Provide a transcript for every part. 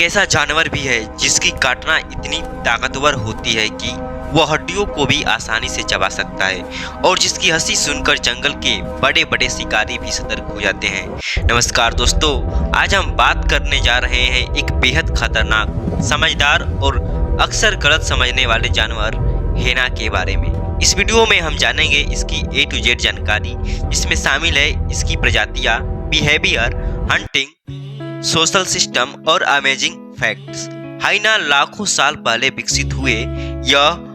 ऐसा जानवर भी है जिसकी काटना इतनी ताकतवर होती है कि वह हड्डियों को भी आसानी से चबा सकता है और जिसकी हंसी सुनकर जंगल के बड़े बड़े शिकारी भी सतर्क हो जाते हैं। नमस्कार दोस्तों, आज हम बात करने जा रहे हैं एक बेहद खतरनाक, समझदार और अक्सर गलत समझने वाले जानवर हिना के बारे में। इस वीडियो में हम जानेंगे इसकी A to Z जानकारी, जिसमें शामिल है इसकी प्रजातियां, बिहेवियर, हंटिंग, सोशल सिस्टम और अमेजिंग फैक्ट्स। हाइना लाखों साल पहले विकसित हुए यह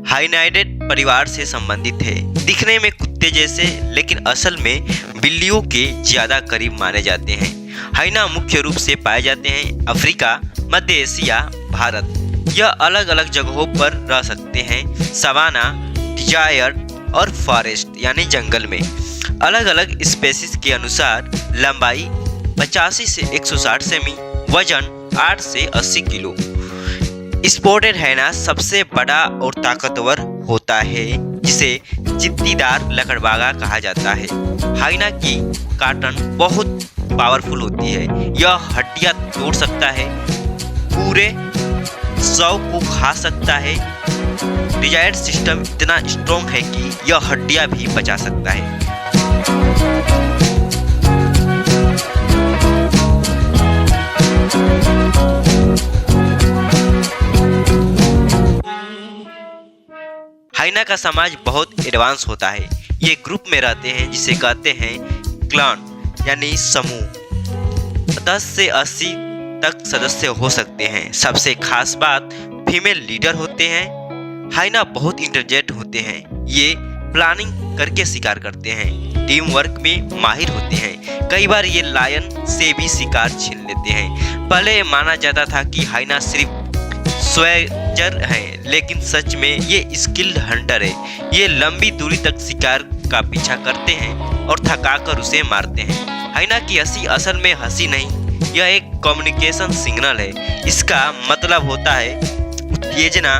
हाइनाइडेड परिवार से संबंधित है। दिखने में कुत्ते जैसे, लेकिन असल में बिल्लियों के ज्यादा करीब माने जाते हैं। हाइना मुख्य रूप से पाए जाते हैं अफ्रीका, मध्य एशिया, भारत। यह अलग अलग जगहों पर रह सकते हैं, सवाना, डिजायर्ड और फॉरेस्ट यानी जंगल में। अलग अलग स्पेसीज के अनुसार लंबाई 85 से 160 सेमी, वजन 8 से 80 किलो। स्पॉटेड हाइना सबसे बड़ा और ताकतवर होता है, जिसे जिद्दीदार लकड़बागा कहा जाता है। हाइना की काटन बहुत पावरफुल होती है। यह हड्डियां तोड़ सकता है, पूरे 100 को खा सकता है। डिजायर्ड सिस्टम इतना स्ट्रॉन्ग है कि यह हड्डियां भी बचा सकता है। हाइना का समाज बहुत एडवांस होता है। ये ग्रुप में रहते हैं जिसे कहते हैं क्लान यानी समूह। 10 से 80 तक सदस्य हो सकते हैं। सबसे खास बात, फीमेल लीडर होते हैं। हाइना बहुत इंटेलिजेंट होते हैं। ये प्लानिंग करके शिकार करते हैं, टीम वर्क में माहिर होते हैं। कई बार ये लायन से भी शिकार छीन लेते हैं। पहले माना जाता था कि हाइना सिर्फ स्वैजर है, लेकिन सच में ये स्किल्ड हंटर है। ये लंबी दूरी तक शिकार का पीछा करते हैं और थकाकर उसे मारते हैं। हाइना की हंसी असल में हंसी नहीं, यह एक कम्युनिकेशन सिग्नल है। इसका मतलब होता है उत्तेजना,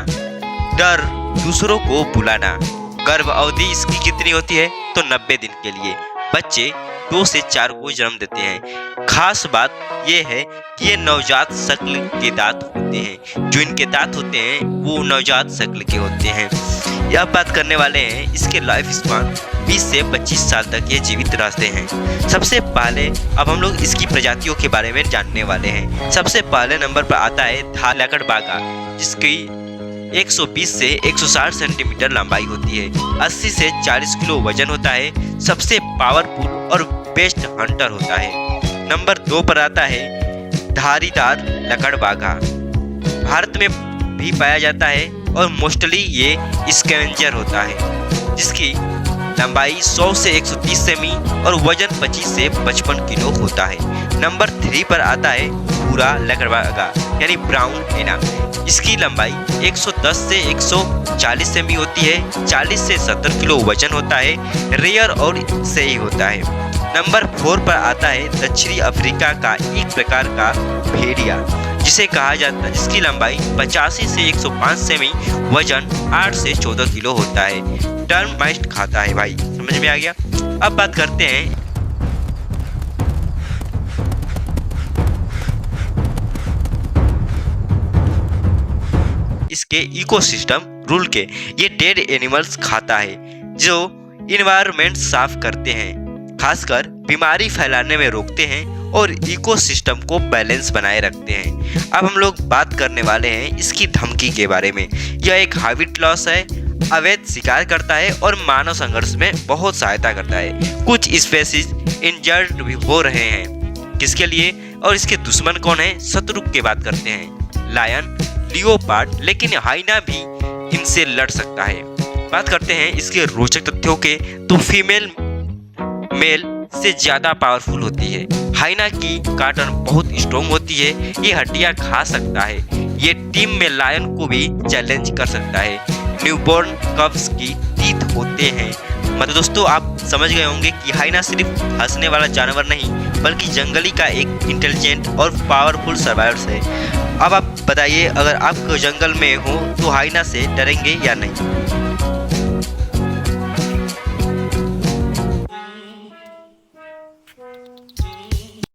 डर, दूसरों को बुलाना। गर्भ अवधि इसकी कितनी होती है तो 90 दिन के लिए। बच्चे 2 से 4 को जन्म देते हैं। खास बात यह है कि ये नवजात शक्ल के दांत होते हैं। जो इनके दांत होते हैं वो नवजात शक्ल के होते हैं। यह बात करने वाले हैं इसके लाइफ स्पान 20 से 25 साल तक ये जीवित रहते हैं। सबसे पहले अब हम लोग इसकी प्रजातियों के बारे में जानने वाले हैं। सबसे पहले नंबर पर आता है लकड़बागा, जिसकी 120 से 160 सेंटीमीटर लंबाई होती है। 80 से 40 किलो वजन होता है। सबसे पावरफुल और बेस्ट हंटर होता है। नंबर 2 पर आता है धारीदार लकड़बागा। भारत में भी पाया जाता है और मोस्टली ये स्कैवेंजर होता है, जिसकी लंबाई 100 से 130 सेमी और वजन 25 से 55 किलो होता है। नंबर 3 पर आता है भूरा लकड़बागा यानी ब्राउन हाइना। इसकी लंबाई 110 से 140 सेमी होती है। 40 से 70 किलो वजन होता है। रेयर और सही होता है। नंबर 4 पर आता है दक्षिणी अफ्रीका का एक प्रकार का भेड़िया, जिसे कहा जाता है, जिसकी लंबाई 85 से 105 सेमी, वजन 8 से 14 किलो होता है। टर्माइट खाता है। भाई समझ में आ गया। अब बात करते हैं इसके इकोसिस्टम रूल के। ये डेड एनिमल्स खाता है जो इन्वायरमेंट साफ करते हैं, खासकर बीमारी फैलाने में रोकते हैं और इकोसिस्टम को बैलेंस बनाए रखते हैं। अब हम लोग बात करने वाले हैं इसकी धमकी के बारे में। यह एक हैबिट लॉस है, अवैध शिकार करता है और मानव संघर्ष में बहुत सहायता करता है। कुछ स्पेसीज इंजर्ड भी हो रहे हैं। किसके लिए और इसके दुश्मन कौन है? शत्रु की बात करते हैं लायन, लियोपार्ड, लेकिन हाइना भी इनसे लड़ सकता है। बात करते हैं इसके रोचक तथ्यों के, तो फीमेल मेल से ज्यादा पावरफुल होती है। हाइना की काटन बहुत स्ट्रॉन्ग होती है। ये हड्डियां खा सकता है। ये टीम में लायन को भी चैलेंज कर सकता है। न्यूबॉर्न कब्स की टीथ होते हैं। मतलब दोस्तों, आप समझ गए होंगे कि हाइना सिर्फ हंसने वाला जानवर नहीं, बल्कि जंगली का एक इंटेलिजेंट और पावरफुल सर्वाइवर है। अब आप बताइए, अगर आप जंगल में हो तो हाइना से डरेंगे या नहीं?